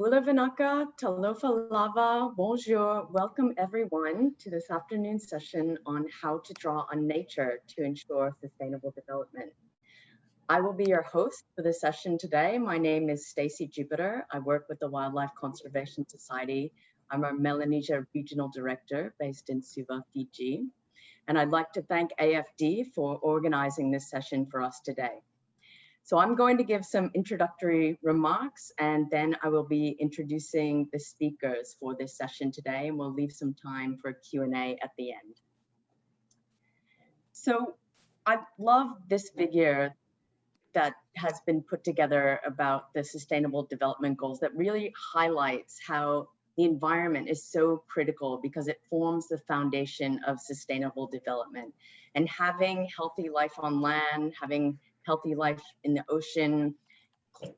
Ula Vinaka, Talofa Lava, bonjour. Welcome everyone to this afternoon session on how to draw on nature to ensure sustainable development. I will be your host for this session today. My name is Stacey Jupiter. I work with the Wildlife Conservation Society. I'm our Melanesia Regional Director based in Suva, Fiji. And I'd like to thank AFD for organizing this session for us today. So I'm going to give some introductory remarks, and then I will be introducing the speakers for this session today, and we'll leave some time for Q&A at the end. So I love this figure that has been put together about the Sustainable Development Goals that really highlights how the environment is so critical because it forms the foundation of sustainable development. And having healthy life on land, having healthy life in the ocean,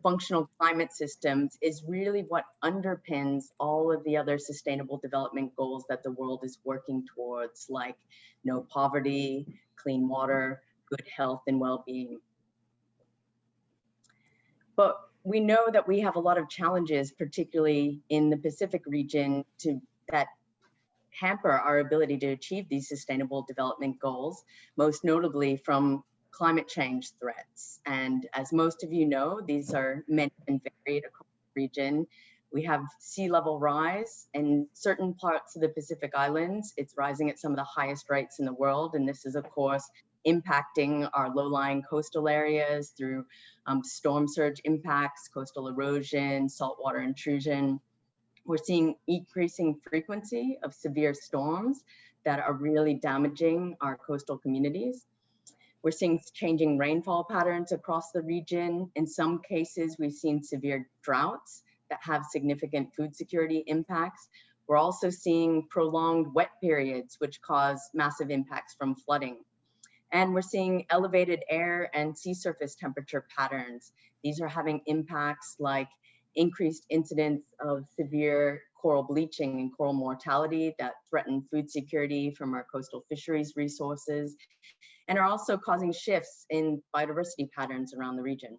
functional climate systems is really what underpins all of the other sustainable development goals that the world is working towards, like no poverty, clean water, good health and well-being. But we know that we have a lot of challenges, particularly in the Pacific region, that hamper our ability to achieve these sustainable development goals, most notably from climate change threats. And as most of you know, these are many and varied across the region. We have sea level rise in certain parts of the Pacific Islands. It's rising at some of the highest rates in the world. And this is, of course, impacting our low-lying coastal areas through storm surge impacts, coastal erosion, saltwater intrusion. We're seeing increasing frequency of severe storms that are really damaging our coastal communities. We're seeing changing rainfall patterns across the region. In some cases, we've seen severe droughts that have significant food security impacts. We're also seeing prolonged wet periods, which cause massive impacts from flooding. And we're seeing elevated air and sea surface temperature patterns. These are having impacts like increased incidence of severe coral bleaching and coral mortality that threaten food security from our coastal fisheries resources, and are also causing shifts in biodiversity patterns around the region.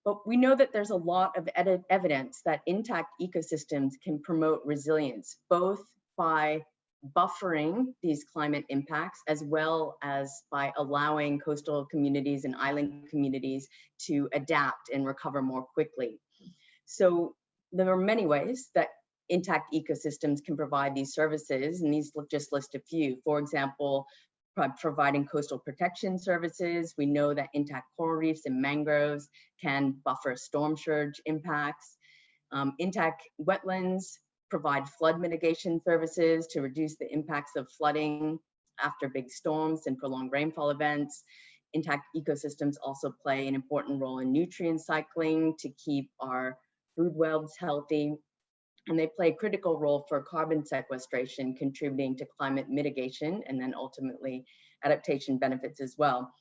But we know that there's a lot of evidence that intact ecosystems can promote resilience, both by buffering these climate impacts, as well as by allowing coastal communities and island communities to adapt and recover more quickly. So there are many ways that intact ecosystems can provide these services, and these just list a few. For example, providing coastal protection services. We know that intact coral reefs and mangroves can buffer storm surge impacts. Intact wetlands provide flood mitigation services to reduce the impacts of flooding after big storms and prolonged rainfall events. Intact ecosystems also play an important role in nutrient cycling to keep our food webs healthy. And they play a critical role for carbon sequestration, contributing to climate mitigation and then ultimately adaptation benefits as well.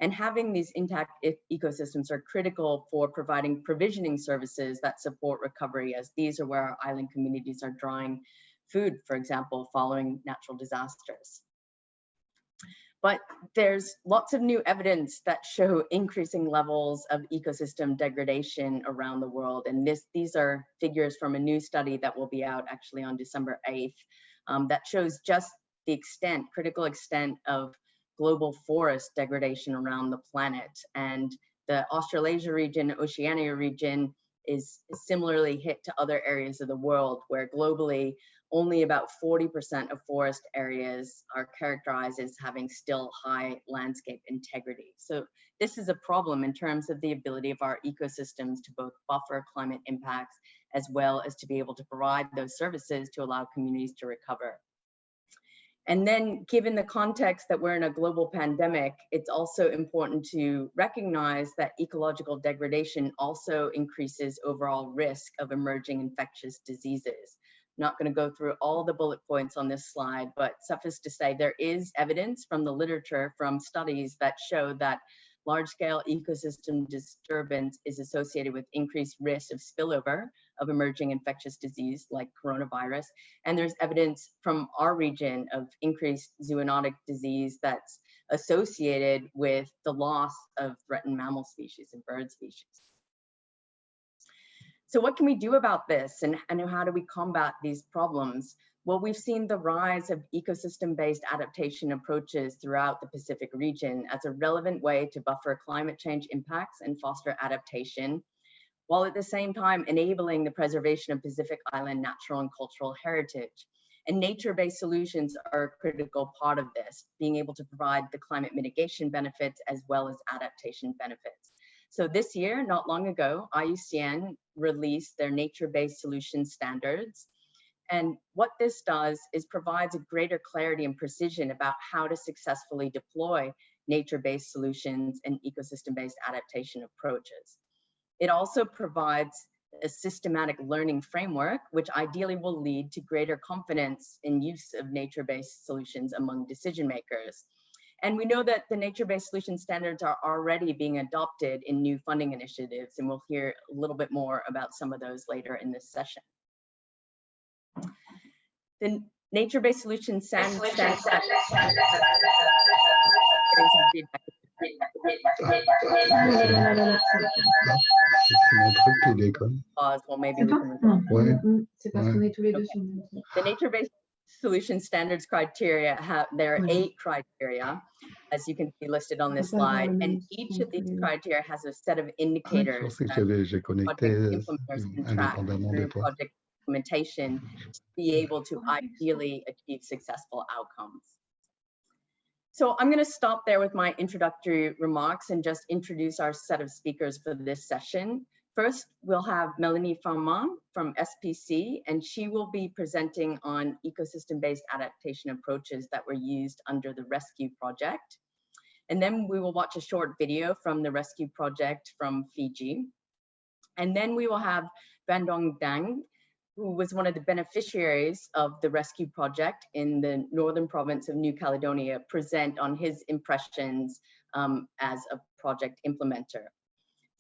And having these intact ecosystems are critical for providing provisioning services that support recovery, as these are where our island communities are drawing food, for example, following natural disasters. But there's lots of new evidence that show increasing levels of ecosystem degradation around the world. And these are figures from a new study that will be out actually on December 8th that shows just the critical extent of global forest degradation around the planet. And the Australasia region, Oceania region is similarly hit to other areas of the world, where globally only about 40% of forest areas are characterized as having still high landscape integrity. So this is a problem in terms of the ability of our ecosystems to both buffer climate impacts as well as to be able to provide those services to allow communities to recover. And then, given the context that we're in a global pandemic, it's also important to recognize that ecological degradation also increases overall risk of emerging infectious diseases. I'm not going to go through all the bullet points on this slide, but suffice to say, there is evidence from the literature, from studies that show that large-scale ecosystem disturbance is associated with increased risk of spillover of emerging infectious disease like coronavirus. And there's evidence from our region of increased zoonotic disease that's associated with the loss of threatened mammal species and bird species. So what can we do about this, and how do we combat these problems? Well, we've seen the rise of ecosystem-based adaptation approaches throughout the Pacific region as a relevant way to buffer climate change impacts and foster adaptation, while at the same time enabling the preservation of Pacific Island natural and cultural heritage. And nature-based solutions are a critical part of this, being able to provide the climate mitigation benefits as well as adaptation benefits. So this year, not long ago, IUCN released their nature-based solution standards. And what this does is provides a greater clarity and precision about how to successfully deploy nature-based solutions and ecosystem-based adaptation approaches. It also provides a systematic learning framework, which ideally will lead to greater confidence in use of nature-based solutions among decision makers. And we know that the nature-based solution standards are already being adopted in new funding initiatives, and we'll hear a little bit more about some of those later in this session. The nature-based solution standards well, maybe we can resolve. The nature-based solution standards criteria there are 8 criteria, as you can see listed on this slide, and each of these criteria has a set of indicators that project implementers can track through project implementation to be able to ideally achieve successful outcomes. So I'm going to stop there with my introductory remarks and just introduce our set of speakers for this session. First, we'll have Melanie Farman from SPC, and she will be presenting on ecosystem-based adaptation approaches that were used under the Rescue Project. And then we will watch a short video from the Rescue Project from Fiji. And then we will have Bandong Dang, who was one of the beneficiaries of the Rescue Project in the northern province of New Caledonia, present on his impressions as a project implementer.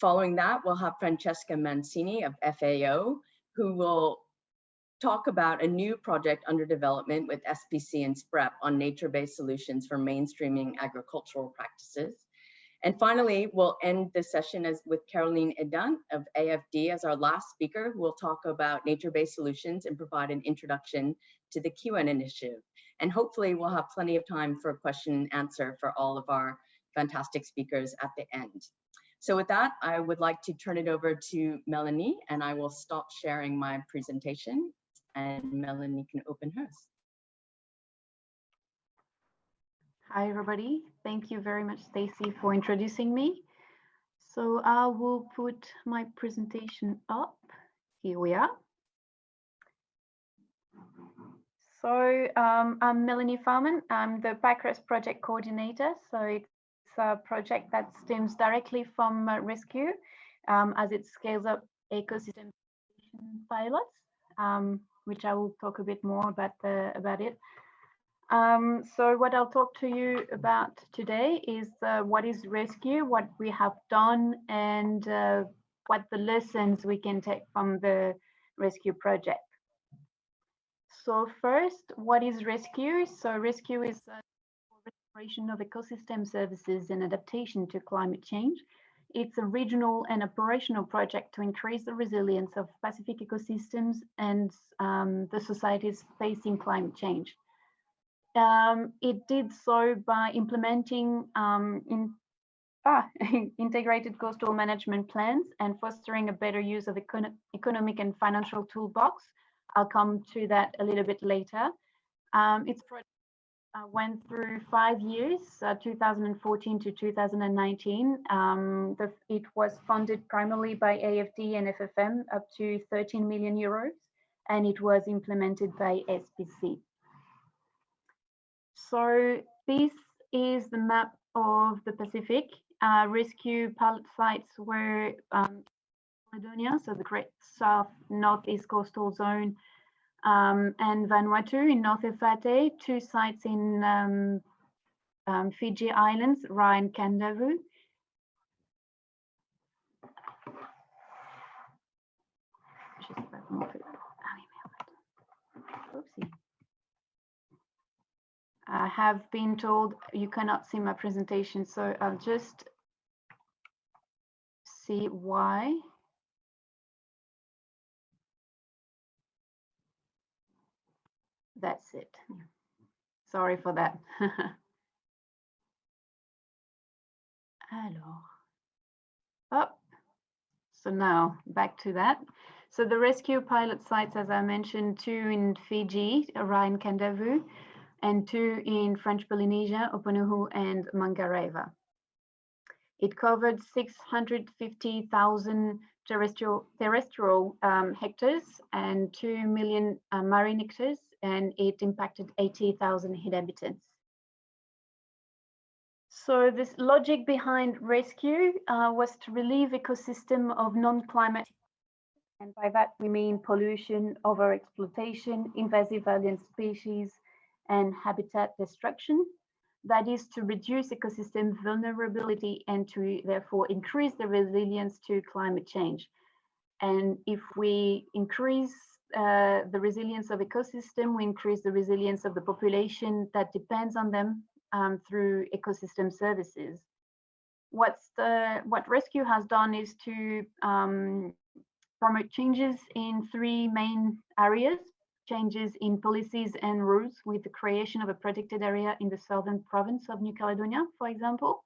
Following that, we'll have Francesca Mancini of FAO, who will talk about a new project under development with SPC and SPREP on nature-based solutions for mainstreaming agricultural practices. And finally, we'll end the session with Caroline Edan of AFD as our last speaker, who will talk about nature-based solutions and provide an introduction to the QN initiative. And hopefully we'll have plenty of time for question and answer for all of our fantastic speakers at the end. So with that, I would like to turn it over to Melanie, and I will stop sharing my presentation, and Melanie can open hers. Hi, everybody. Thank you very much, Stacy, for introducing me. So I will put my presentation up. Here we are. So I'm Melanie Farman. I'm the PICTs project coordinator. So it's a project that stems directly from Rescue as it scales up ecosystem pilots, which I will talk a bit more about it. So what I'll talk to you about today is what is Rescue, what we have done, and what the lessons we can take from the Rescue project. So first, what is Rescue? So Rescue is restoration of ecosystem services and adaptation to climate change. It's a regional and operational project to increase the resilience of Pacific ecosystems and the societies facing climate change. It did so by implementing integrated coastal management plans and fostering a better use of economic and financial toolbox. I'll come to that a little bit later. Its project went through 5 years, 2014 to 2019. It was funded primarily by AFD and FFM up to 13 million euros, and it was implemented by SPC. So this is the map of the Pacific. Rescue pilot sites were Caledonia, so the Great South Northeast Coastal Zone, and Vanuatu in North Efate, 2 sites in Fiji Islands, Ra and Kandavu. Oopsie. I have been told you cannot see my presentation, so I'll just see why. That's it. Sorry for that. Alors, up. So now back to that. So the rescue pilot sites, as I mentioned, 2 in Fiji, Ryan Kandavu, and 2 in French Polynesia, Opunuhu and Mangareva. It covered 650,000 terrestrial hectares and 2 million marine hectares, and it impacted 80,000 inhabitants. So this logic behind rescue was to relieve ecosystem of non-climate, and by that we mean pollution, overexploitation, invasive alien species, and habitat destruction. That is to reduce ecosystem vulnerability and to therefore increase the resilience to climate change. And if we increase the resilience of ecosystem, we increase the resilience of the population that depends on them through ecosystem services. What rescue has done is to promote changes in 3 main areas: changes in policies and rules with the creation of a protected area in the southern province of New Caledonia, for example,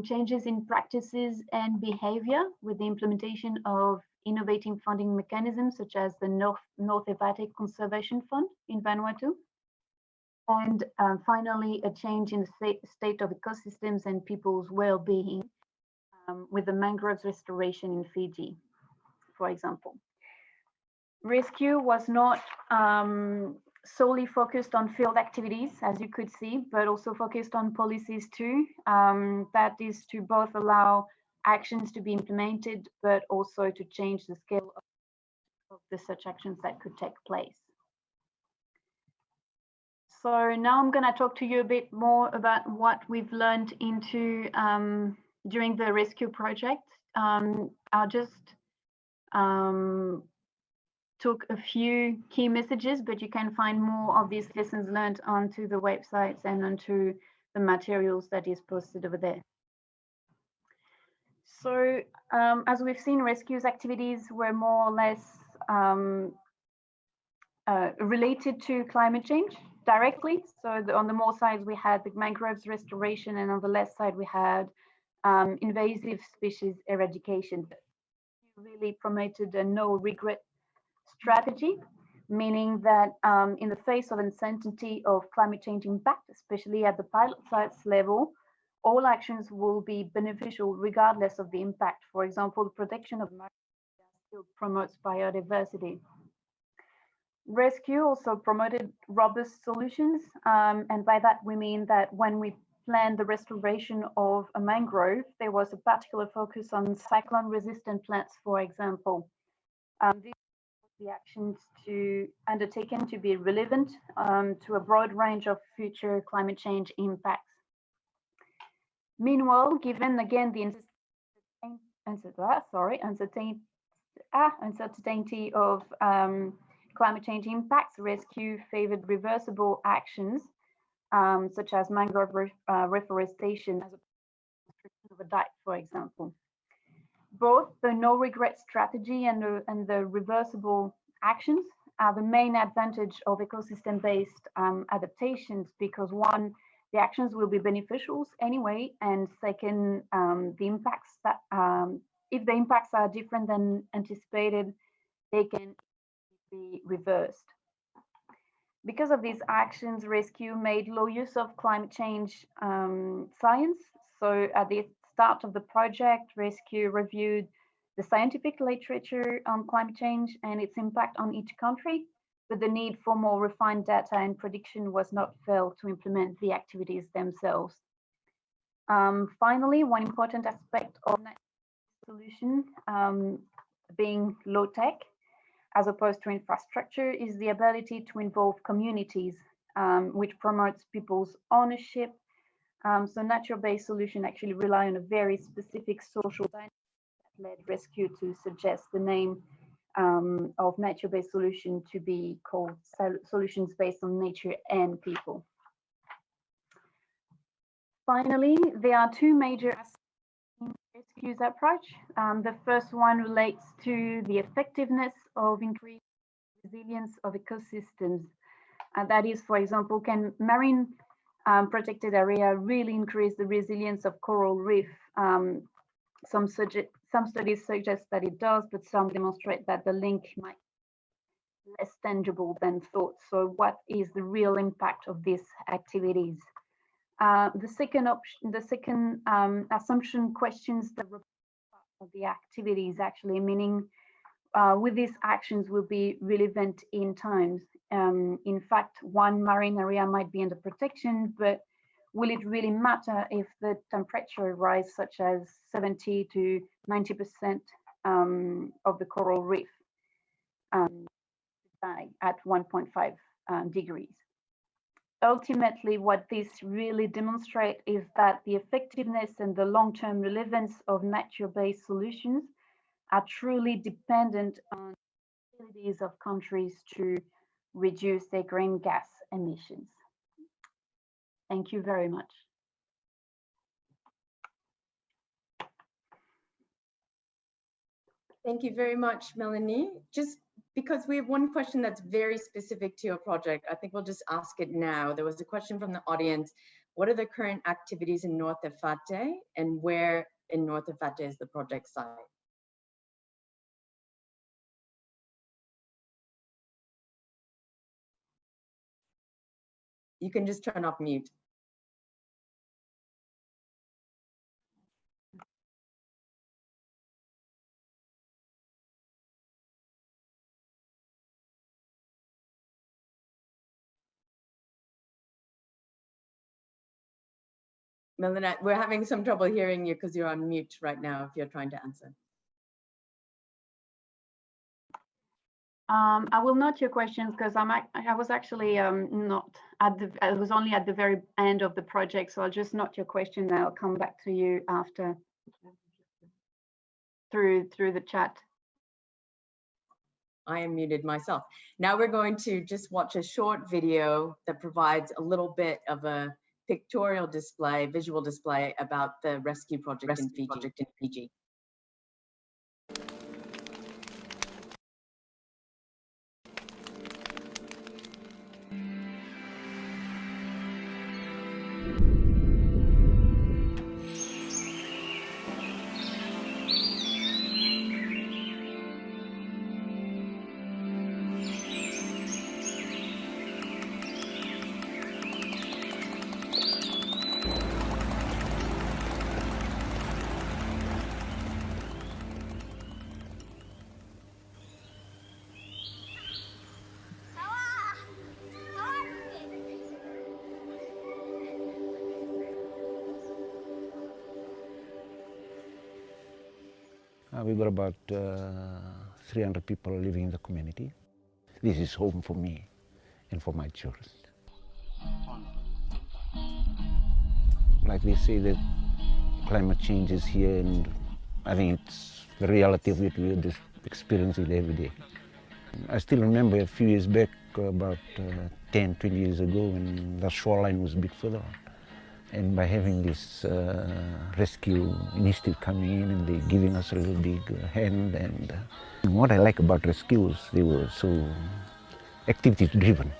changes in practices and behavior with the implementation of innovative funding mechanisms such as the North Evatic Conservation Fund in Vanuatu, and finally a change in the state of ecosystems and people's well-being with the mangroves restoration in Fiji, for example. Rescue was not solely focused on field activities, as you could see, but also focused on policies too. That is to both allow actions to be implemented, but also to change the scale of the such actions that could take place. So now I'm going to talk to you a bit more about what we've learned into during the rescue project. I'll just took a few key messages, but you can find more of these lessons learned onto the websites and onto the materials that is posted over there. So as we've seen, rescues activities were more or less related to climate change directly. So on the more sides, we had the mangroves restoration, and on the left side, we had invasive species eradication. Really promoted a no regret strategy, meaning that in the face of uncertainty of climate change impact, especially at the pilot sites level, all actions will be beneficial regardless of the impact. For example, the protection of still promotes biodiversity. Rescue also promoted robust solutions, and by that we mean that when we planned the restoration of a mangrove, there was a particular focus on cyclone-resistant plants, for example. These the actions undertaken to be relevant to a broad range of future climate change impacts. Meanwhile, given again the uncertainty of climate change impacts, rescue favored reversible actions such as mangrove reforestation as a of a dike, for example. Both the no regret strategy and the reversible actions are the main advantage of ecosystem-based adaptations, because one, the actions will be beneficial anyway, and second, the impacts that if the impacts are different than anticipated, they can be reversed. Because of these actions, rescue made low use of climate change science. So at the start of the project, rescue reviewed the scientific literature on climate change and its impact on each country, but the need for more refined data and prediction was not felt to implement the activities themselves. Finally, one important aspect of solution being low tech as opposed to infrastructure is the ability to involve communities, which promotes people's ownership. So nature-based solutions actually rely on a very specific social dynamic that led rescue to suggest the name of nature-based solution to be called solutions based on nature and people. Finally, there are two major aspects in rescue's approach. The first one relates to the effectiveness of increased resilience of ecosystems. And that is, for example, can marine protected area really increase the resilience of coral reef? Some studies suggest that it does, but some demonstrate that the link might be less tangible than thought. So what is the real impact of these activities? The second assumption questions the of the activities, actually, meaning with these actions will be relevant in times. In fact, one marine area might be under protection, but will it really matter if the temperature rise such as 70 to 90% of the coral reef die at 1.5 degrees? Ultimately, what this really demonstrates is that the effectiveness and the long-term relevance of nature-based solutions are truly dependent on the abilities of countries to reduce their green gas emissions. Thank you very much. Thank you very much, Melanie. Just because we have one question that's very specific to your project, I think we'll just ask it now. There was a question from the audience. What are the current activities in North Efate, and where in North Efate is the project site? You can just turn off mute. Melanie, we're having some trouble hearing you because you're on mute right now if you're trying to answer. I will note your questions because I was actually not at the, I was only at the very end of the project, so I'll just note your question and I'll come back to you after through the chat. I am muted myself. Now we're going to just watch a short video that provides a little bit of a pictorial display, visual display about the rescue project in Fiji. We've got about 300 people living in the community. This is home for me and for my children. Like they say that climate change is here, and I think it's the reality of it. We just experience it every day. I still remember a few years back, about 10, 20 years ago, when the shoreline was a bit further on. And by having this rescue initiative coming in and they're giving us a little big hand, and what I like about rescues, they were so activity driven.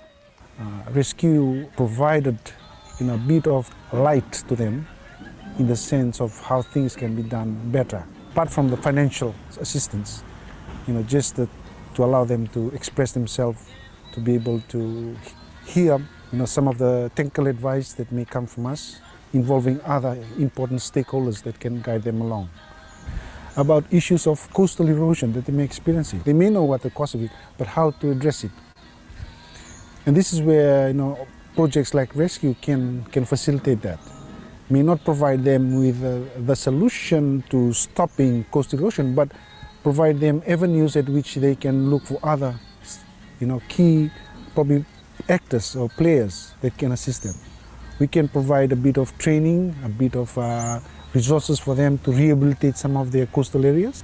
Rescue provided a bit of light to them in the sense of how things can be done better. Apart from the financial assistance, just to allow them to express themselves, to be able to hear some of the technical advice that may come from us, involving other important stakeholders that can guide them along. About issues of coastal erosion that they may experience. They may know what the cause of it, but how to address it. And this is where projects like Rescue can facilitate that. May not provide them with the solution to stopping coastal erosion, but provide them avenues at which they can look for other key probably actors or players that can assist them. We can provide a bit of training, a bit of resources for them to rehabilitate some of their coastal areas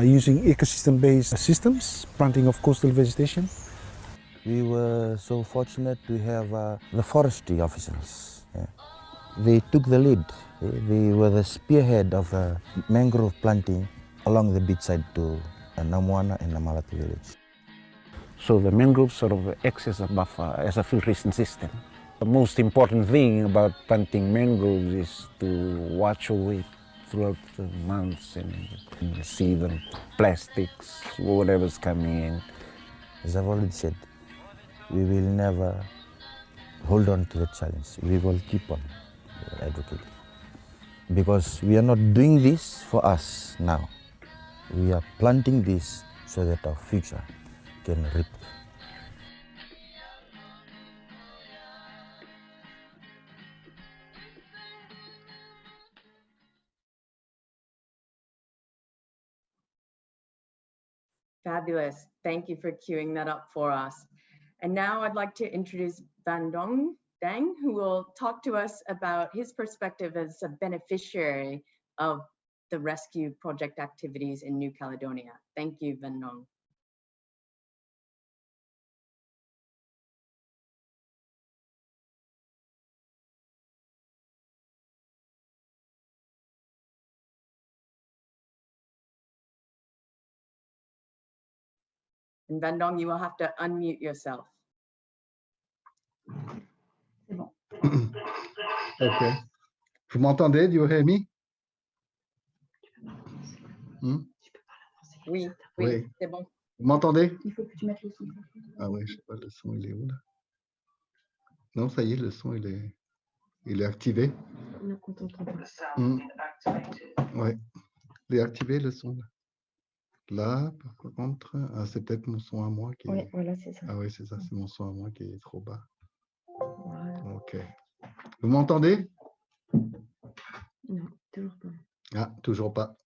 using ecosystem-based systems, planting of coastal vegetation. We were so fortunate to have the forestry officers. Yeah. They took the lead. They were the spearhead of mangrove planting along the beachside to Namuana and Namalati village. So the mangrove sort of acts as a buffer, as a filtration system. The most important thing about planting mangroves is to watch over it throughout the months and see the plastics, whatever's coming in. As I've already said, we will never hold on to the challenge. We will keep on advocating. Because we are not doing this for us now. We are planting this so that our future can reap. Fabulous. Thank you for queuing that up for us. And now I'd like to introduce Van Dang, who will talk to us about his perspective as a beneficiary of the rescue project activities in New Caledonia. Thank you, Van Dong. And Van Dong, you will have to unmute yourself. C'est bon. Ok. Vous m'entendez, Diorémy? Oui, Oui. c'est bon. Vous m'entendez? Il faut que tu mettes le son. Ah oui, je sais pas, le son, il est où là? Non, ça y est, le son, il est activé. On t'entend pas. Oui, il est activé, le son. Là, par contre, ah, c'est peut-être mon son à moi qui est... Oui, voilà, c'est ça. Ah oui, c'est ça, c'est mon son à moi qui est trop bas. Voilà. Ok. Vous m'entendez? Non, toujours pas. Ah, toujours pas.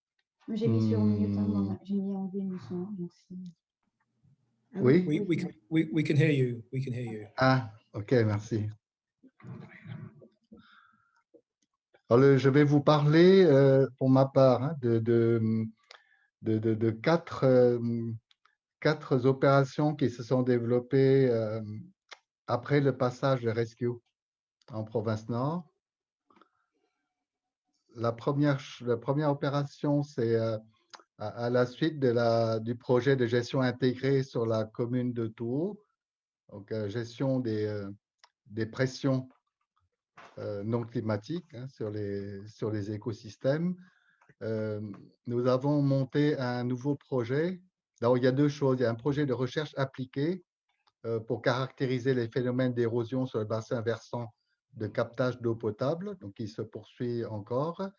J'ai mis sur mute, hein, j'ai mis enlever le son. Donc ah Oui? We can hear you. We can hear you. Ah, ok, merci. Alors, je vais vous parler, pour ma part, hein, de quatre opérations qui se sont développées après le passage de Rescue en province Nord. La première opération, c'est à la suite du projet de gestion intégrée sur la commune de Tours, donc gestion des pressions non climatiques, hein, sur les écosystèmes. Nous avons monté un nouveau projet. Alors, il y a deux choses. Il y a un projet de recherche appliquée pour caractériser les phénomènes d'érosion sur le bassin versant de captage d'eau potable, donc qui se poursuit encore.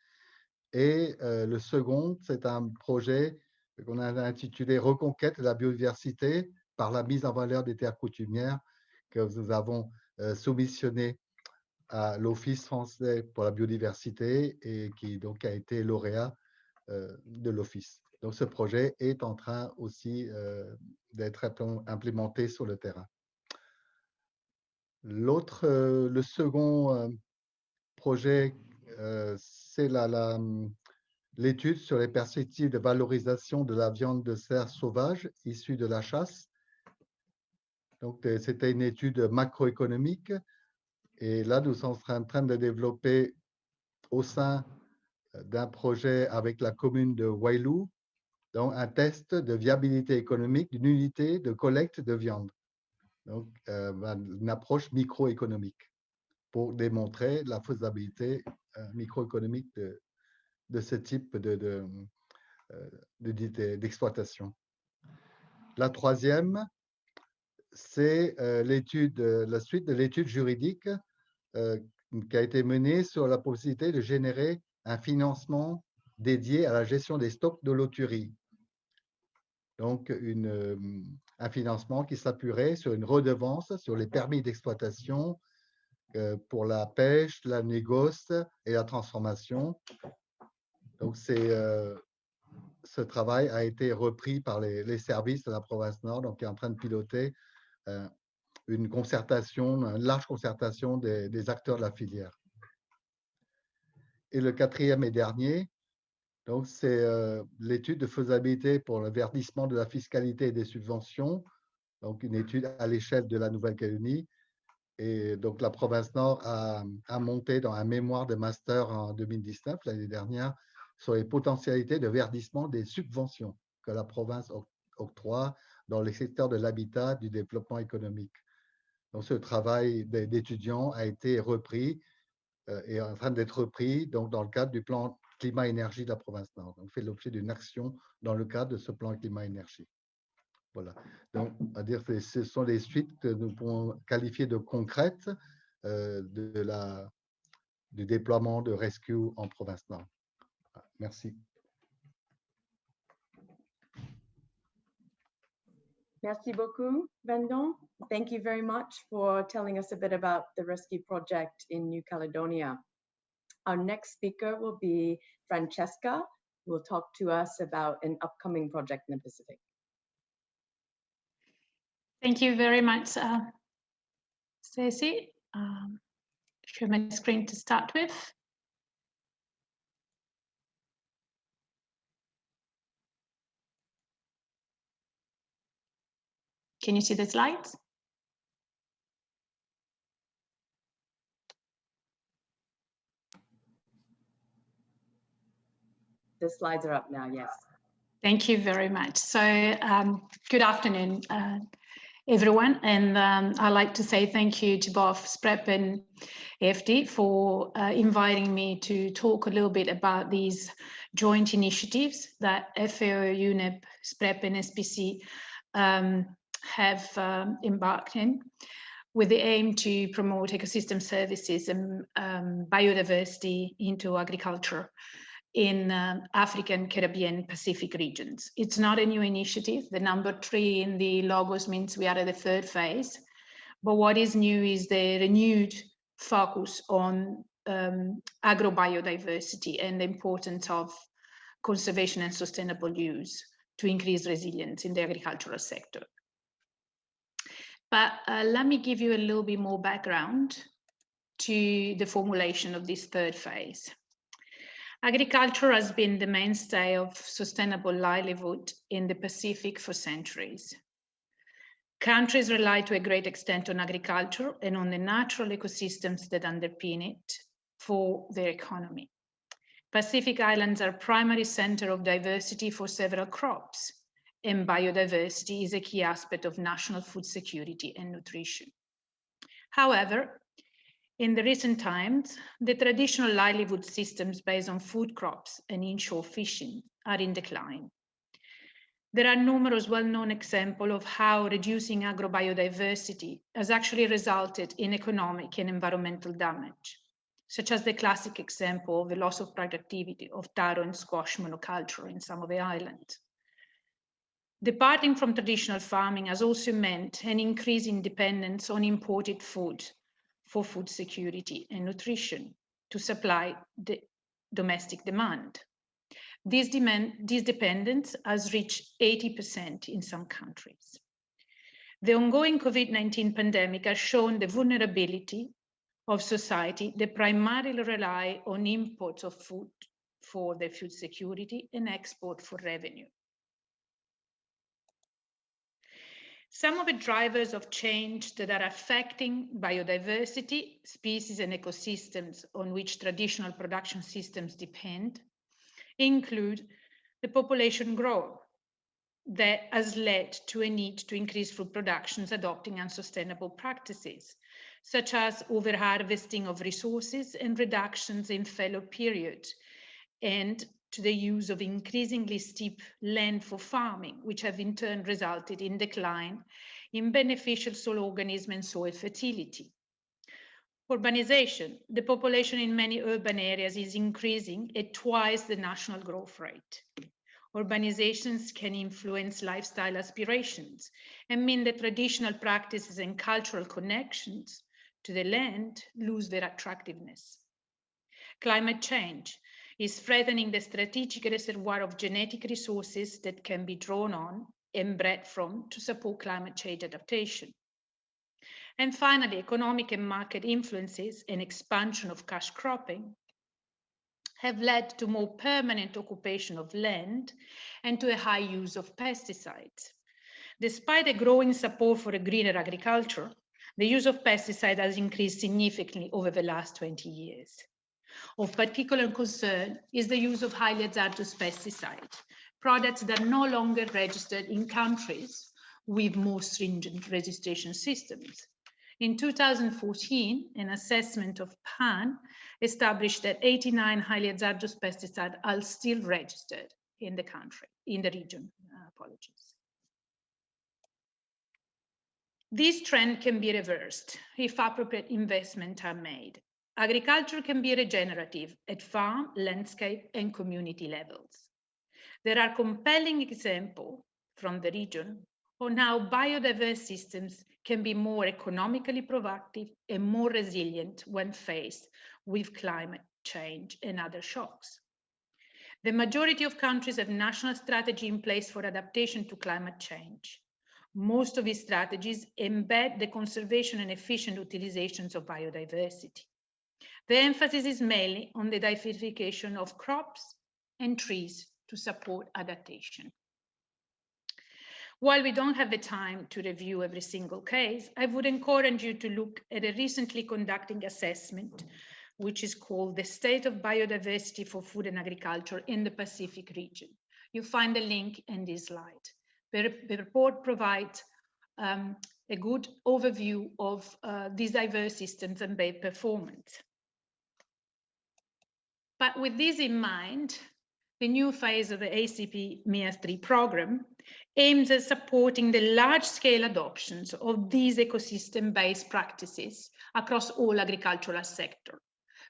Et le second, c'est un projet qu'on a intitulé « Reconquête de la biodiversité par la mise en valeur des terres coutumières » que nous avons soumissionné à l'Office français pour la biodiversité et qui donc a été lauréat de l'Office. Donc ce projet est en train aussi d'être implémenté sur le terrain. Le second projet, c'est l'étude sur les perspectives de valorisation de la viande de cerf sauvage issue de la chasse. Donc, c'était une étude macroéconomique. Et là, nous sommes en train de développer au sein d'un projet avec la commune de Wailou, donc un test de viabilité économique d'une unité de collecte de viande. Donc, une approche microéconomique pour démontrer la faisabilité microéconomique de ce type d'exploitation. La troisième, c'est la suite de l'étude juridique qui a été menée sur la possibilité de générer un financement dédié à la gestion des stocks de loterie. Donc, un financement qui s'appuierait sur une redevance sur les permis d'exploitation pour la pêche, la négoce et la transformation. Donc, ce travail a été repris par les services de la province Nord, donc qui est en train de piloter une large concertation des acteurs de la filière. Et le quatrième et dernier, donc c'est l'étude de faisabilité pour le verdissement de la fiscalité et des subventions, donc une étude à l'échelle de la Nouvelle-Calédonie. Et donc la province Nord a monté dans un mémoire de master en 2019, l'année dernière, sur les potentialités de verdissement des subventions que la province octroie dans les secteurs de l'habitat, du développement économique. Donc, ce travail d'étudiants a été repris et est en train d'être repris donc, dans le cadre du plan climat-énergie de la province Nord. Donc, fait l'objet d'une action dans le cadre de ce plan climat-énergie. Voilà. Donc, à dire que ce sont les suites que nous pouvons qualifier de concrètes du déploiement de Rescue en province Nord. Merci. Merci beaucoup, Vendon. Thank you very much for telling us a bit about the rescue project in New Caledonia. Our next speaker will be Francesca, who will talk to us about an upcoming project in the Pacific. Thank you very much, Stacey. Share my screen to start with. Can you see the slides? The slides are up now, yes. Thank you very much. So good afternoon, everyone. And I'd like to say thank you to both SPREP and FD for inviting me to talk a little bit about these joint initiatives that FAO, UNEP, SPREP and SPC have embarked in, with the aim to promote ecosystem services and biodiversity into agriculture in African, Caribbean, Pacific regions. It's not a new initiative. The number 3 in the logos means we are at the 3rd phase. But what is new is the renewed focus on agrobiodiversity and the importance of conservation and sustainable use to increase resilience in the agricultural sector. But let me give you a little bit more background to the formulation of this 3rd phase. Agriculture has been the mainstay of sustainable livelihood in the Pacific for centuries. Countries rely to a great extent on agriculture and on the natural ecosystems that underpin it for their economy. Pacific Islands are primary center of diversity for several crops, and biodiversity is a key aspect of national food security and nutrition. However, in the recent times, the traditional livelihood systems based on food crops and inshore fishing are in decline. There are numerous well-known examples of how reducing agrobiodiversity has actually resulted in economic and environmental damage, such as the classic example of the loss of productivity of taro and squash monoculture in some of the islands. Departing from traditional farming has also meant an increase in dependence on imported food for food security and nutrition to supply the domestic demand. This dependence has reached 80% in some countries. The ongoing COVID-19 pandemic has shown the vulnerability of society that primarily rely on imports of food for their food security and export for revenue. Some of the drivers of change that are affecting biodiversity, species and ecosystems on which traditional production systems depend include the population growth that has led to a need to increase food productions adopting unsustainable practices, such as overharvesting of resources and reductions in fallow periods, and to the use of increasingly steep land for farming, which have in turn resulted in decline in beneficial soil organism and soil fertility. Urbanization, the population in many urban areas is increasing at twice the national growth rate. Urbanizations can influence lifestyle aspirations and mean that traditional practices and cultural connections to the land lose their attractiveness. Climate change is threatening the strategic reservoir of genetic resources that can be drawn on and bred from to support climate change adaptation. And finally, economic and market influences and expansion of cash cropping have led to more permanent occupation of land and to a high use of pesticides. Despite a growing support for a greener agriculture, the use of pesticides has increased significantly over the last 20 years. Of particular concern is the use of highly hazardous pesticides, products that are no longer registered in countries with more stringent registration systems. In 2014, an assessment of PAN established that 89 highly hazardous pesticides are still registered in the country, in the region, apologies. This trend can be reversed if appropriate investments are made. Agriculture can be regenerative at farm, landscape, and community levels. There are compelling examples from the region on how biodiverse systems can be more economically productive and more resilient when faced with climate change and other shocks. The majority of countries have national strategy in place for adaptation to climate change. Most of these strategies embed the conservation and efficient utilizations of biodiversity. The emphasis is mainly on the diversification of crops and trees to support adaptation. While we don't have the time to review every single case, I would encourage you to look at a recently conducted assessment, which is called the State of Biodiversity for Food and Agriculture in the Pacific region. You find a link in this slide. The report provides a good overview of these diverse systems and their performance. But with this in mind, the new phase of the ACP MEAS 3 program aims at supporting the large-scale adoptions of these ecosystem-based practices across all agricultural sectors.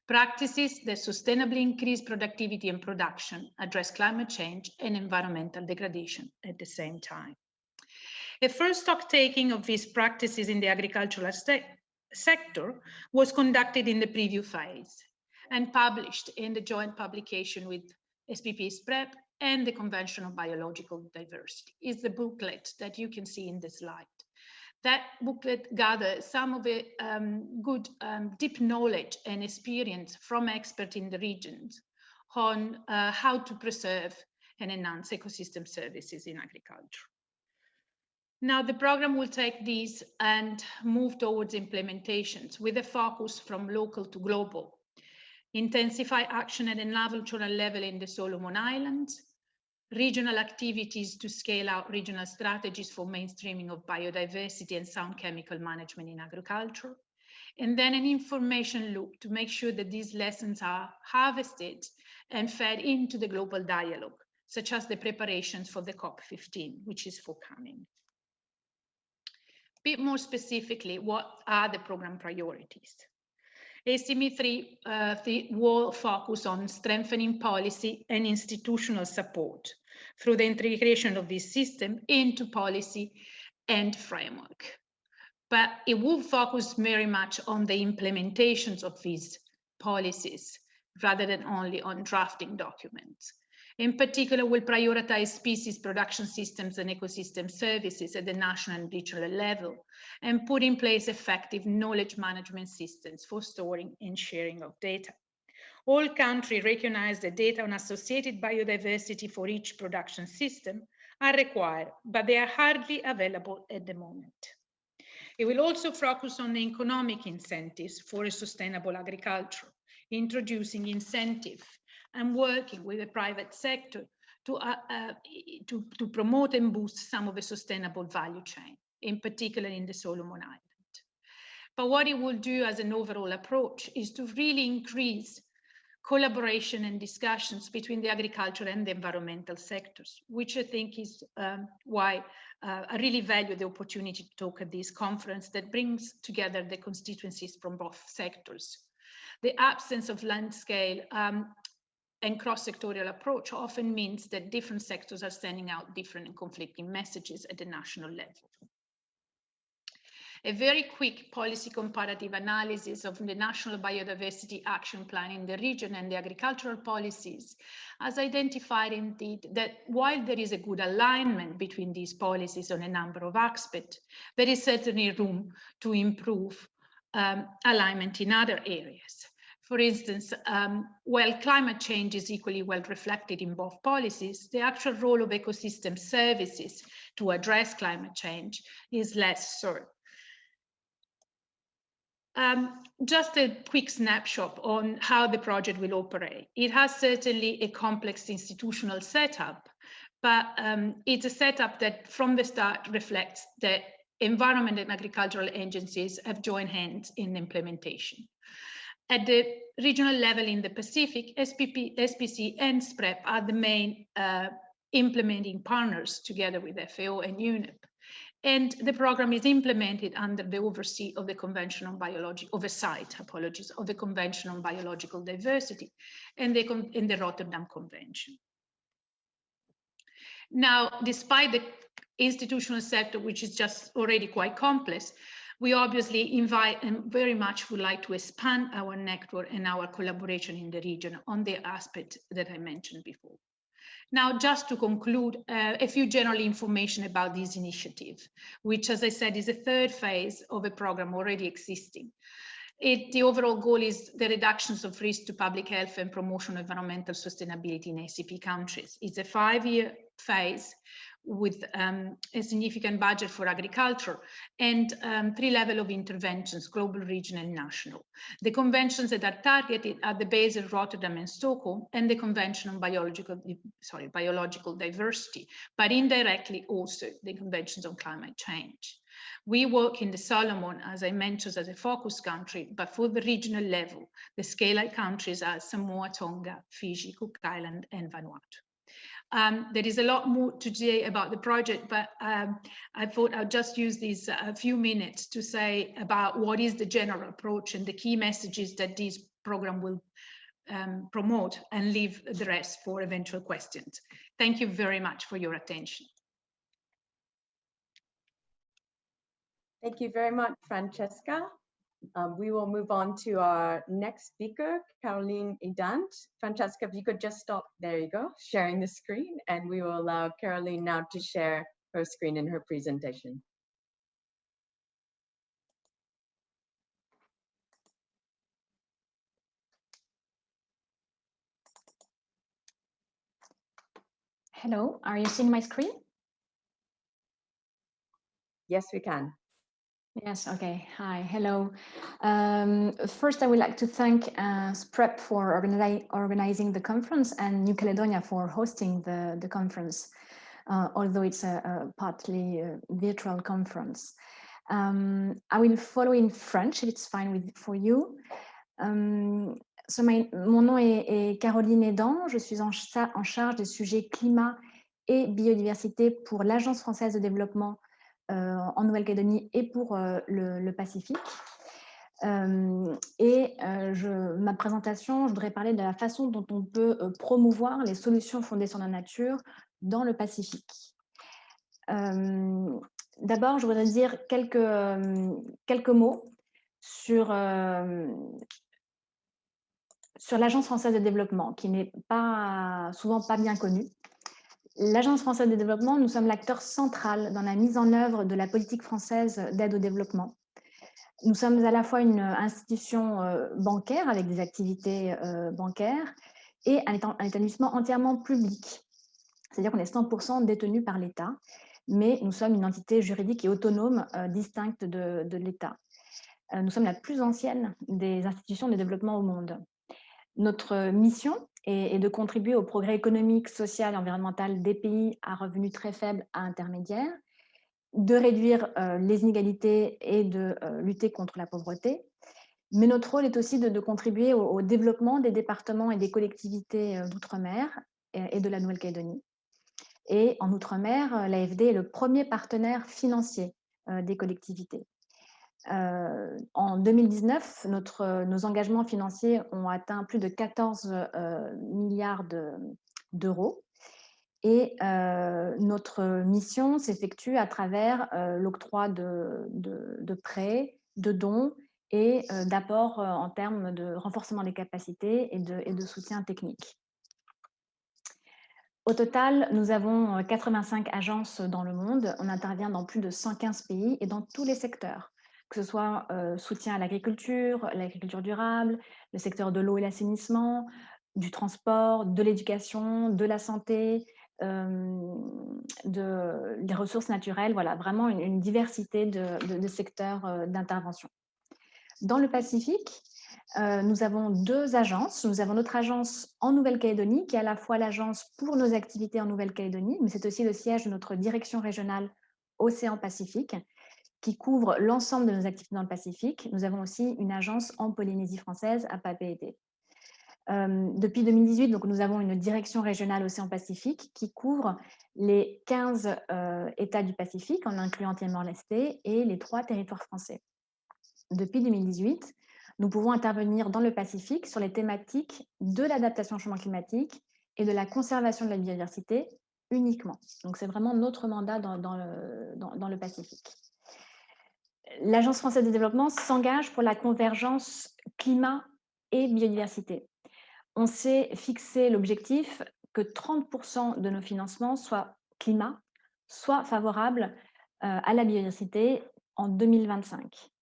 Practices that sustainably increase productivity and production, address climate change and environmental degradation at the same time. A first stock taking of these practices in the agricultural sector was conducted in the preview phase and published in the joint publication with SPP-SPREP and the Convention on Biological Diversity. Is the booklet that you can see in the slide. That booklet gathers some of the good deep knowledge and experience from experts in the regions on how to preserve and enhance ecosystem services in agriculture. Now, the program will take these and move towards implementations with a focus from local to global. Intensify action at a national level in the Solomon Islands, regional activities to scale out regional strategies for mainstreaming of biodiversity and sound chemical management in agriculture, and then an information loop to make sure that these lessons are harvested and fed into the global dialogue, such as the preparations for the COP15, which is forthcoming. A bit more specifically, what are the program priorities? ACP 3 will focus on strengthening policy and institutional support through the integration of this system into policy and framework. But it will focus very much on the implementations of these policies rather than only on drafting documents. In particular, we'll prioritize species production systems and ecosystem services at the national and regional level and put in place effective knowledge management systems for storing and sharing of data. All countries recognize that data on associated biodiversity for each production system are required, but they are hardly available at the moment. It will also focus on the economic incentives for a sustainable agriculture, introducing incentives and working with the private sector to promote and boost some of the sustainable value chain, in particular in the Solomon Islands. But what it will do as an overall approach is to really increase collaboration and discussions between the agriculture and the environmental sectors, which I think is why I really value the opportunity to talk at this conference that brings together the constituencies from both sectors. The absence of land scale and cross-sectorial approach often means that different sectors are sending out different and conflicting messages at the national level. A very quick policy comparative analysis of the National Biodiversity Action Plan in the region and the agricultural policies has identified indeed that while there is a good alignment between these policies on a number of aspects, there is certainly room to improve alignment in other areas. For instance, while climate change is equally well reflected in both policies, the actual role of ecosystem services to address climate change is less certain. Just a quick snapshot on how the project will operate. It has certainly a complex institutional setup, but it's a setup that from the start reflects that environment and agricultural agencies have joined hands in implementation. At the regional level in the Pacific, SPC and SPREP are the main implementing partners together with FAO and UNEP. And the program is implemented under the oversight of the Convention on Biological Diversity and the Rotterdam Convention. Now, despite the institutional sector, which is just already quite complex, we obviously invite and very much would like to expand our network and our collaboration in the region on the aspect that I mentioned before. Now, just to conclude, a few general information about this initiative, which, as I said, is a third phase of a program already existing. The overall goal is the reductions of risk to public health and promotion of environmental sustainability in ACP countries. It's a 5-year phase with a significant budget for agriculture and 3 levels of interventions, global, regional, and national. The conventions that are targeted are the Basel, Rotterdam, and Stockholm, and the Convention on Biological Diversity, but indirectly also the Conventions on Climate Change. We work in the Solomon, as I mentioned, as a focus country, but for the regional level, the scale-out countries are Samoa, Tonga, Fiji, Cook Island, and Vanuatu. There is a lot more to say about the project, but I thought I'll just use these few minutes to say about what is the general approach and the key messages that this program will promote, and leave the rest for eventual questions. Thank you very much for your attention. Thank you very much, Francesca. We will move on to our next speaker, Caroline Idant. Francesca, if you could just stop, there you go, sharing the screen, and we will allow Caroline now to share her screen in her presentation. Hello, are you seeing my screen? Yes, we can. Yes, okay. Hi, hello. First, I would like to thank SPREP for organizing the conference and New Caledonia for hosting the conference, although it's a partly virtual conference. I will follow in French if it's fine for you. Mon nom est Caroline Edan, je suis en charge des sujets climat et biodiversité pour l'Agence française de développement en Nouvelle-Calédonie et pour le Pacifique. Ma présentation, je voudrais parler de la façon dont on peut promouvoir les solutions fondées sur la nature dans le Pacifique. D'abord, je voudrais dire quelques mots sur l'Agence française de développement, qui n'est souvent pas bien connue. L'Agence française de développement, nous sommes l'acteur central dans la mise en œuvre de la politique française d'aide au développement. Nous sommes à la fois une institution bancaire avec des activités bancaires et un établissement entièrement public. C'est-à-dire qu'on est 100% détenu par l'État, mais nous sommes une entité juridique et autonome distincte de l'État. Nous sommes la plus ancienne des institutions de développement au monde. Notre mission est de contribuer au progrès économique, social et environnemental des pays à revenus très faibles à intermédiaires, de réduire les inégalités et de lutter contre la pauvreté. Mais notre rôle est aussi de contribuer au développement des départements et des collectivités d'outre-mer et de la Nouvelle-Calédonie. Et en outre-mer, l'AFD est le premier partenaire financier des collectivités. En 2019, nos engagements financiers ont atteint plus de 14 milliards d'euros et notre mission s'effectue à travers l'octroi de prêts, de dons et d'apports en termes de renforcement des capacités et de soutien technique. Au total, nous avons 85 agences dans le monde. On intervient dans plus de 115 pays et dans tous les secteurs, que ce soit soutien à l'agriculture durable, le secteur de l'eau et l'assainissement, du transport, de l'éducation, de la santé, des ressources naturelles, voilà, vraiment une diversité de secteurs d'intervention. Dans le Pacifique, nous avons 2 agences. Nous avons notre agence en Nouvelle-Calédonie, qui est à la fois l'agence pour nos activités en Nouvelle-Calédonie, mais c'est aussi le siège de notre direction régionale Océan-Pacifique, qui couvre l'ensemble de nos activités dans le Pacifique. Nous avons aussi une agence en Polynésie française à Papeete. Depuis 2018, donc, nous avons une direction régionale Océan-Pacifique qui couvre les 15 États du Pacifique, en incluant Timor-Leste et les 3 territoires français. Depuis 2018, nous pouvons intervenir dans le Pacifique sur les thématiques de l'adaptation au changement climatique et de la conservation de la biodiversité uniquement. Donc, c'est vraiment notre mandat dans le Pacifique. L'Agence française de développement s'engage pour la convergence climat et biodiversité. On s'est fixé l'objectif que 30% de nos financements soient climat, soit favorables à la biodiversité en 2025.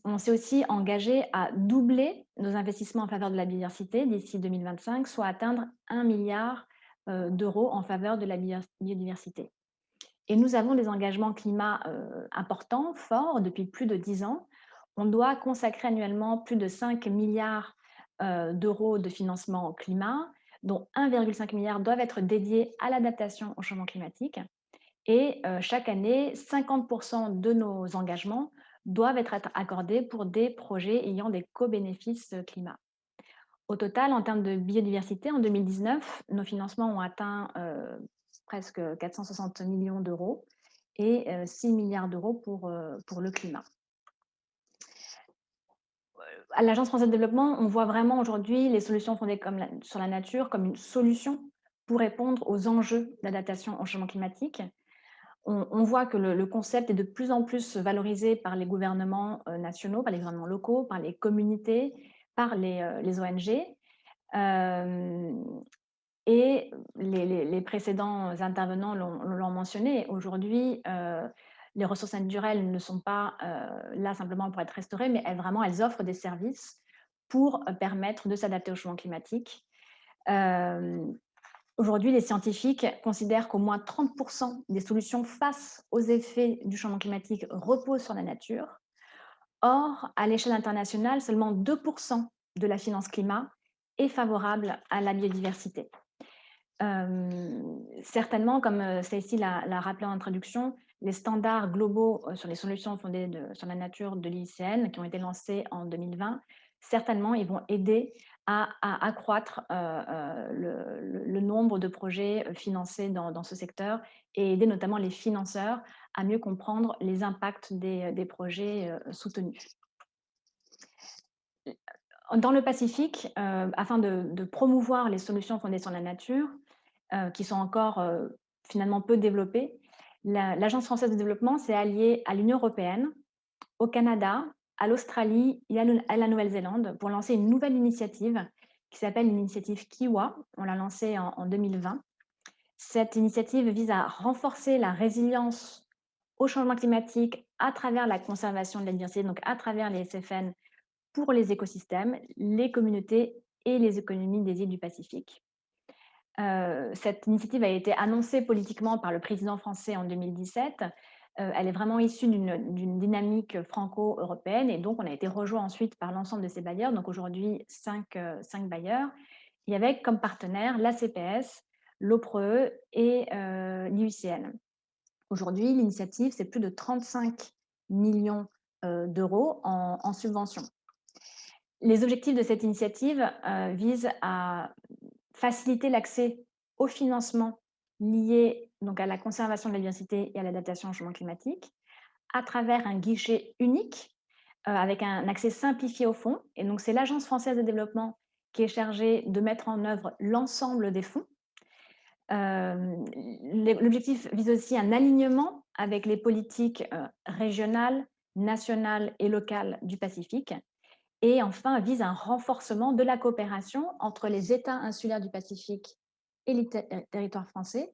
On s'est aussi engagé à doubler nos investissements en faveur de la biodiversité d'ici 2025, soit atteindre 1 milliard d'euros en faveur de la biodiversité. Et nous avons des engagements climat importants, forts, depuis plus de 10 ans. On doit consacrer annuellement plus de 5 milliards d'euros de financement climat, dont 1,5 milliard doivent être dédiés à l'adaptation au changement climatique. Et chaque année, 50% de nos engagements doivent être accordés pour des projets ayant des co-bénéfices climat. Au total, en termes de biodiversité, en 2019, nos financements ont atteint presque 460 millions d'euros et 6 milliards d'euros pour le climat. À l'Agence française de développement, on voit vraiment aujourd'hui les solutions fondées sur la nature comme une solution pour répondre aux enjeux d'adaptation au changement climatique. On voit que le concept est de plus en plus valorisé par les gouvernements nationaux, par les gouvernements locaux, par les communautés, par les ONG. Et les précédents intervenants l'ont mentionné. Aujourd'hui, les ressources naturelles ne sont pas là simplement pour être restaurées, mais elles offrent des services pour permettre de s'adapter au changement climatique. Aujourd'hui, les scientifiques considèrent qu'au moins 30% des solutions face aux effets du changement climatique reposent sur la nature. Or, à l'échelle internationale, seulement 2% de la finance climat est favorable à la biodiversité. Certainement, comme Stacy l'a rappelé en introduction, les standards globaux sur les solutions fondées sur la nature de l'ICN, qui ont été lancés en 2020, certainement, ils vont aider à accroître le nombre de projets financés dans ce secteur et aider notamment les financeurs à mieux comprendre les impacts des projets soutenus. Dans le Pacifique, afin de promouvoir les solutions fondées sur la nature, qui sont encore finalement peu développées, l'Agence française de développement s'est alliée à l'Union européenne, au Canada, à l'Australie et à la Nouvelle-Zélande pour lancer une nouvelle initiative qui s'appelle l'initiative Kiwa. On l'a lancée en 2020. Cette initiative vise à renforcer la résilience au changement climatique à travers la conservation de la biodiversité, donc à travers les SFN pour les écosystèmes, les communautés et les économies des îles du Pacifique. Cette initiative a été annoncée politiquement par le président français en 2017. Elle est vraiment issue d'une dynamique franco-européenne et donc on a été rejoint ensuite par l'ensemble de ces bailleurs, donc aujourd'hui 5 bailleurs, et avec comme partenaires la CPS, l'OPRE et l'IUCN. Aujourd'hui, l'initiative, c'est plus de 35 millions d'euros en subventions. Les objectifs de cette initiative visent à faciliter l'accès au financement lié donc, à la conservation de la biodiversité et à l'adaptation au changement climatique à travers un guichet unique avec un accès simplifié au fonds. Et donc, c'est l'Agence française de développement qui est chargée de mettre en œuvre l'ensemble des fonds. L'objectif vise aussi un alignement avec les politiques régionales, nationales et locales du Pacifique. Et enfin, vise un renforcement de la coopération entre les États insulaires du Pacifique et les territoires français,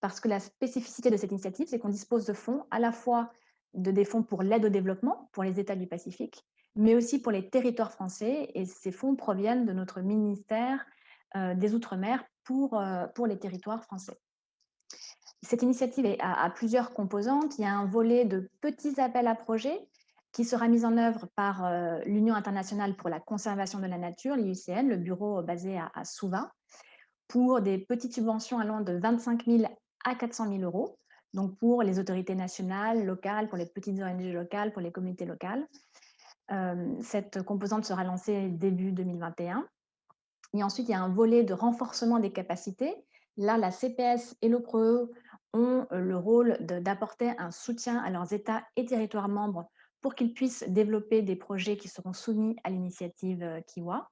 parce que la spécificité de cette initiative, c'est qu'on dispose de fonds, à la fois des fonds pour l'aide au développement, pour les États du Pacifique, mais aussi pour les territoires français, et ces fonds proviennent de notre ministère des Outre-mer pour les territoires français. Cette initiative a plusieurs composantes. Il y a un volet de petits appels à projets qui sera mise en œuvre par l'Union internationale pour la conservation de la nature, l'IUCN, le bureau basé à Suva, pour des petites subventions allant de 25 000 à 400 000 euros, donc pour les autorités nationales, locales, pour les petites ONG locales, pour les communautés locales. Cette composante sera lancée début 2021. Et ensuite, il y a un volet de renforcement des capacités. Là, la CPS et l'OPRE ont le rôle d'apporter un soutien à leurs États et territoires membres pour qu'ils puissent développer des projets qui seront soumis à l'initiative Kiwa.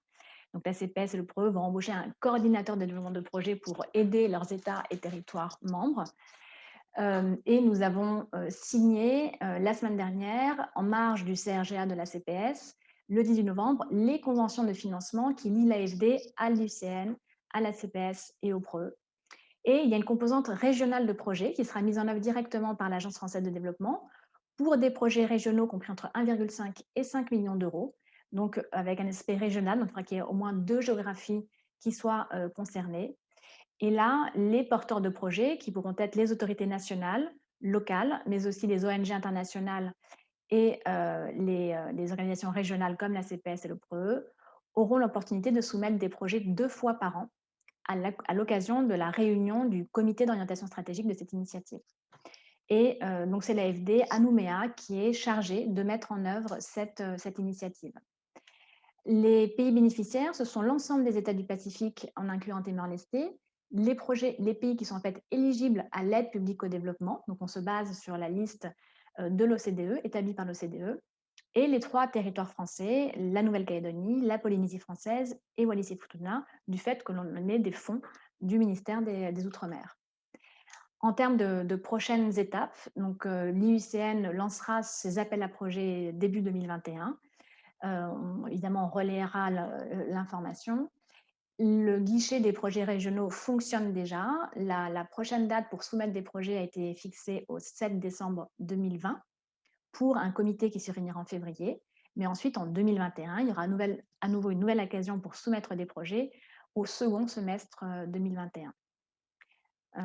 Donc, la CPS et l'OPRE vont embaucher un coordinateur de développement de projets pour aider leurs États et territoires membres. Et nous avons signé la semaine dernière, en marge du CRGA de la CPS, le 18 novembre, les conventions de financement qui lient l'AFD à l'UCN, à la CPS et au PRE. Et il y a une composante régionale de projet qui sera mise en œuvre directement par l'Agence française de développement pour des projets régionaux compris entre 1,5 et 5 millions d'euros, donc avec un aspect régional, donc il faudra qu'il y ait au moins 2 géographies qui soient concernées. Et là, les porteurs de projets, qui pourront être les autorités nationales, locales, mais aussi les ONG internationales et les organisations régionales comme la CPS et le PRE, auront l'opportunité de soumettre des projets 2 fois par an à l'occasion de la réunion du comité d'orientation stratégique de cette initiative. Et donc, c'est l'AFD à Nouméa qui est chargée de mettre en œuvre cette initiative. Les pays bénéficiaires, ce sont l'ensemble des États du Pacifique, en incluant Timor-Leste, les pays qui sont en fait éligibles à l'aide publique au développement, donc on se base sur la liste de l'OCDE, établie par l'OCDE, et les 3 territoires français, la Nouvelle-Calédonie, la Polynésie française et Wallis-et-Futuna, du fait que l'on ait des fonds du ministère des Outre-mer. En termes de prochaines étapes, l'IUCN lancera ses appels à projets début 2021. Évidemment, on relayera l'information. Le guichet des projets régionaux fonctionne déjà. La prochaine date pour soumettre des projets a été fixée au 7 décembre 2020 pour un comité qui se réunira en février. Mais ensuite, en 2021, il y aura à nouveau une nouvelle occasion pour soumettre des projets au second semestre 2021.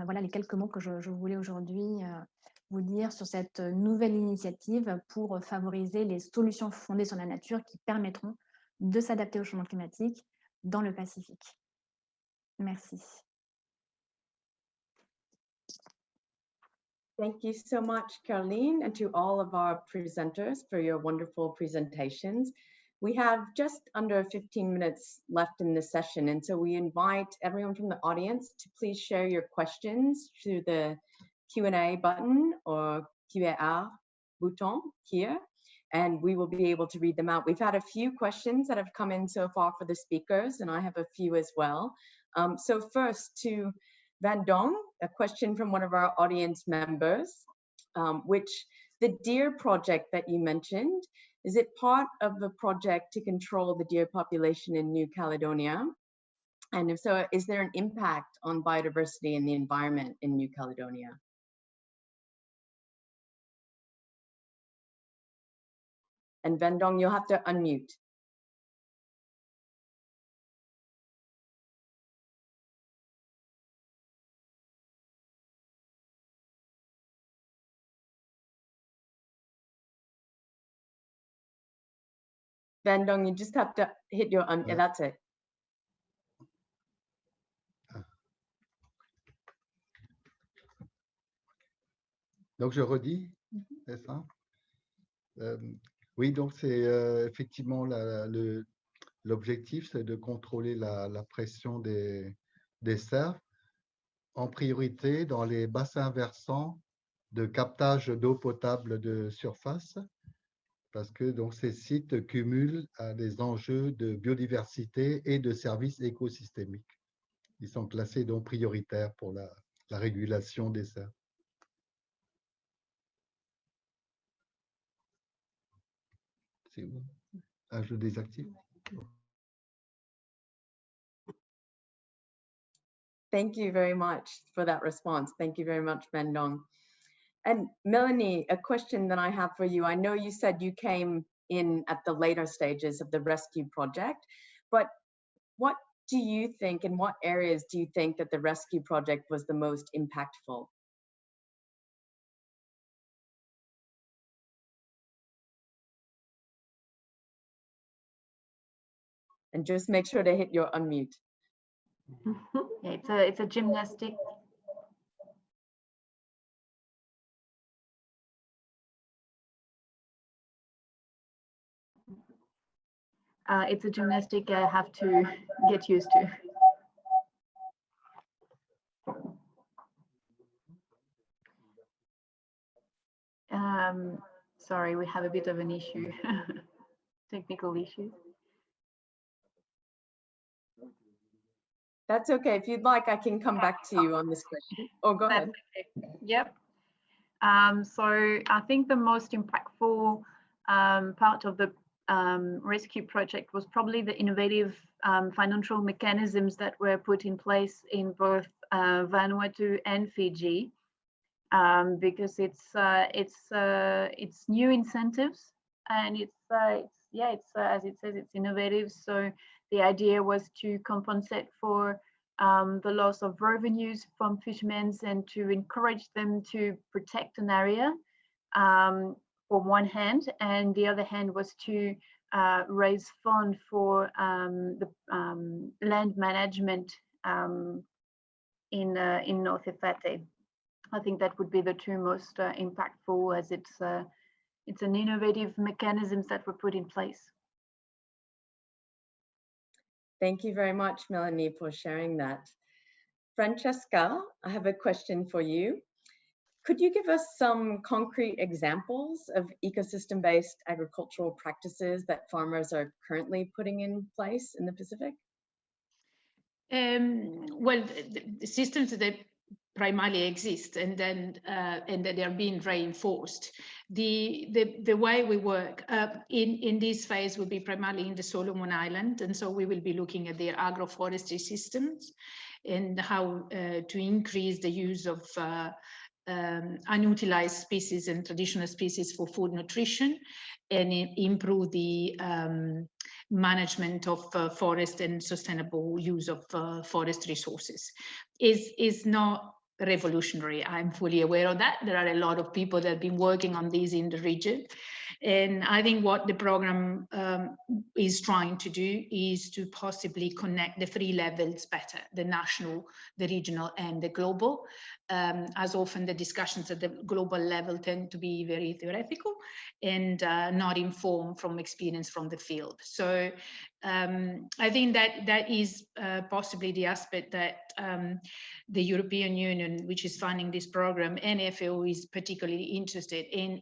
Voilà les quelques mots que je voulais aujourd'hui vous dire sur cette nouvelle initiative pour favoriser les solutions fondées sur la nature qui permettront de s'adapter au changement climatique dans le Pacifique. Merci. Thank you so much, Caroline, and to all of our presenters for your wonderful presentations. We have just under 15 minutes left in this session, and so we invite everyone from the audience to please share your questions through the Q&A button or QR button here, and we will be able to read them out. We've had a few questions that have come in so far for the speakers, and I have a few as well. So first to Van Dong, a question from one of our audience members, which the deer project that you mentioned, is it part of the project to control the deer population in New Caledonia? And if so, is there an impact on biodiversity and the environment in New Caledonia? And Van Dong, you'll have to unmute. Van Dong, you just have to hit your yeah, that's it. Donc je redis, c'est ça? Oui, donc c'est effectivement l'objectif, c'est de contrôler la pression des cerfs, en priorité dans les bassins versants de captage d'eau potable de surface, parce que donc ces sites cumulent des enjeux de biodiversité et de services écosystémiques. Ils sont classés donc prioritaires pour la régulation des cerfs. C'est où? Ah, je désactive. Thank you very much for that response. Thank you very much, Van Dong. And Melanie, a question that I have for you. I know you said you came in at the later stages of the rescue project, but what do you think, in what areas do you think that the rescue project was the most impactful? And just make sure to hit your unmute. Yeah, it's a gymnastic. It's a gymnastic I have to get used to. Sorry, we have a bit of an issue, technical issue. That's okay. If you'd like, I can come back to you on this question. Oh, go ahead. Okay. Yep. So I think the most impactful part of the rescue project was probably the innovative financial mechanisms that were put in place in both Vanuatu and Fiji, because it's new incentives, and it's as it says, it's innovative. So the idea was to compensate for the loss of revenues from fishermen and to encourage them to protect an area for one hand, and the other hand was to raise funds for the land management in North Efate. I think that would be the two most impactful, as it's an innovative mechanisms that were put in place. Thank you very much, Melanie, for sharing that. Francesca, I have a question for you. Could you give us some concrete examples of ecosystem-based agricultural practices that farmers are currently putting in place in the Pacific? Well, the systems that primarily exist, and then they are being reinforced. The way we work in this phase will be primarily in the Solomon Island, and so we will be looking at their agroforestry systems and how to increase the use of unutilized species and traditional species for food nutrition, and improve the management of forest and sustainable use of forest resources. Is not revolutionary. I'm fully aware of that. There are a lot of people that have been working on these in the region. And I think what the program is trying to do is to possibly connect the three levels better, the national, the regional, and the global. As often the discussions at the global level tend to be very theoretical and not informed from experience from the field. So I think that is possibly the aspect that the European Union, which is funding this program, and FAO is particularly interested in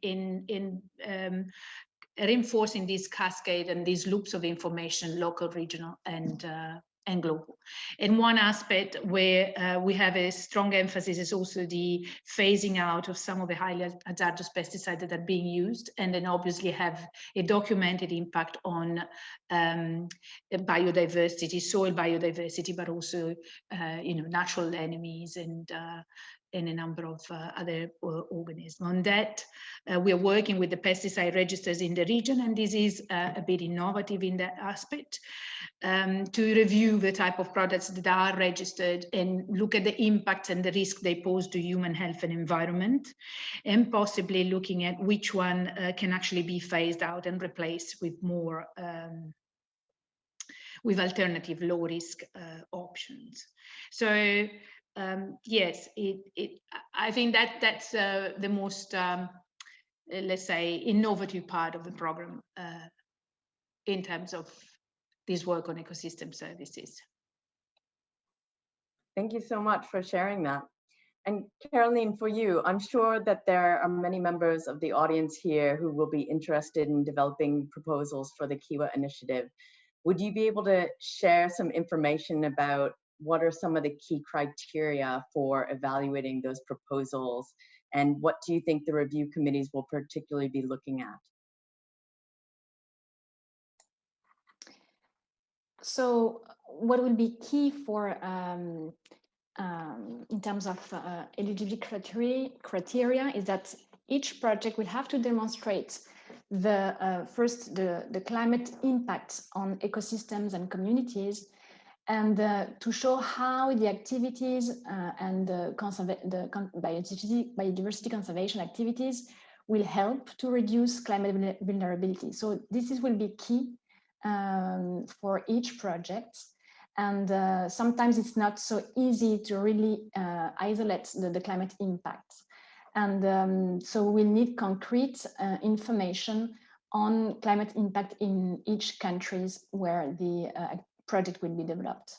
reinforcing this cascade and these loops of information, local, regional, and global. And one aspect where we have a strong emphasis is also the phasing out of some of the highly hazardous pesticides that are being used, and then obviously have a documented impact on biodiversity, soil biodiversity, but also natural enemies and a number of other organisms. On that, we are working with the pesticide registers in the region, and this is a bit innovative in that aspect, to review the type of products that are registered and look at the impact and the risk they pose to human health and environment, and possibly looking at which one can actually be phased out and replaced with more with alternative low risk options. So yes, I think that's the most, let's say, innovative part of the program in terms of this work on ecosystem services. Thank you so much for sharing that. And Caroline, for you, I'm sure that there are many members of the audience here who will be interested in developing proposals for the Kiwa initiative. Would you be able to share some information about what are some of the key criteria for evaluating those proposals, and what do you think the review committees will particularly be looking at? So what will be key for in terms of eligibility criteria is that each project will have to demonstrate first the climate impact on ecosystems and communities, and to show how the activities and the biodiversity conservation activities will help to reduce climate vulnerability. So this will be key for each project. And sometimes it's not so easy to really isolate the climate impacts. And so we need concrete information on climate impact in each countries where the project will be developed.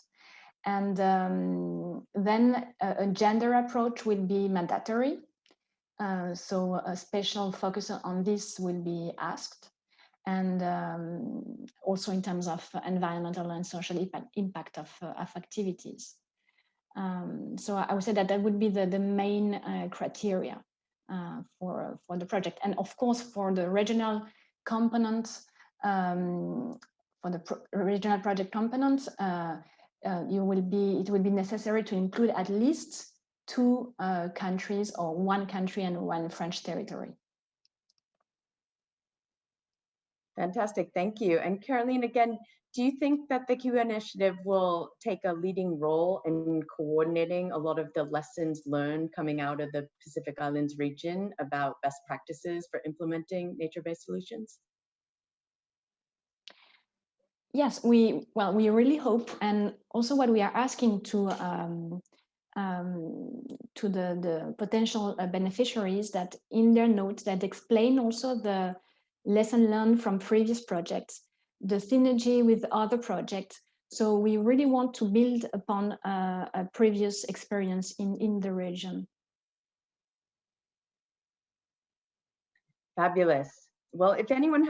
And then a gender approach will be mandatory. So a special focus on this will be asked. And also in terms of environmental and social impact of activities. So I would say that would be the main criteria for the project. And of course, for the regional component, for the regional project component, it will be necessary to include at least 2 countries, or 1 country and 1 French territory. Fantastic, thank you. And Caroline, again, do you think that the Q initiative will take a leading role in coordinating a lot of the lessons learned coming out of the Pacific Islands region about best practices for implementing nature-based solutions? Yes, we really hope, and also what we are asking to the potential beneficiaries, that in their notes that explain also the lesson learned from previous projects, the synergy with other projects. So we really want to build upon a previous experience in the region. Fabulous. Well, if anyone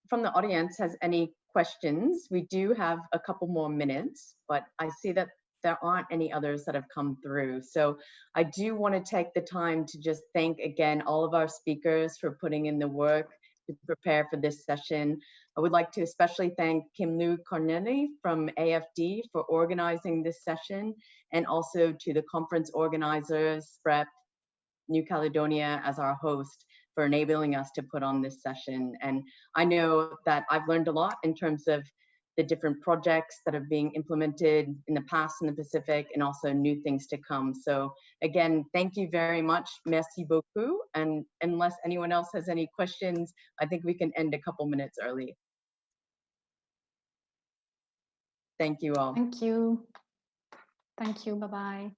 from the audience has any questions, we do have a couple more minutes, but I see that there aren't any others that have come through. So I do want to take the time to just thank again all of our speakers for putting in the work to prepare for this session. I would like to especially thank Kim Lou Corneli from AFD for organizing this session, and also to the conference organizers, SPREP, New Caledonia as our host, for enabling us to put on this session. And I know that I've learned a lot in terms of the different projects that are being implemented in the past in the Pacific, and also new things to come. So again, thank you very much. Merci beaucoup. And unless anyone else has any questions, I think we can end a couple minutes early. Thank you all. Thank you. Thank you. Bye-bye.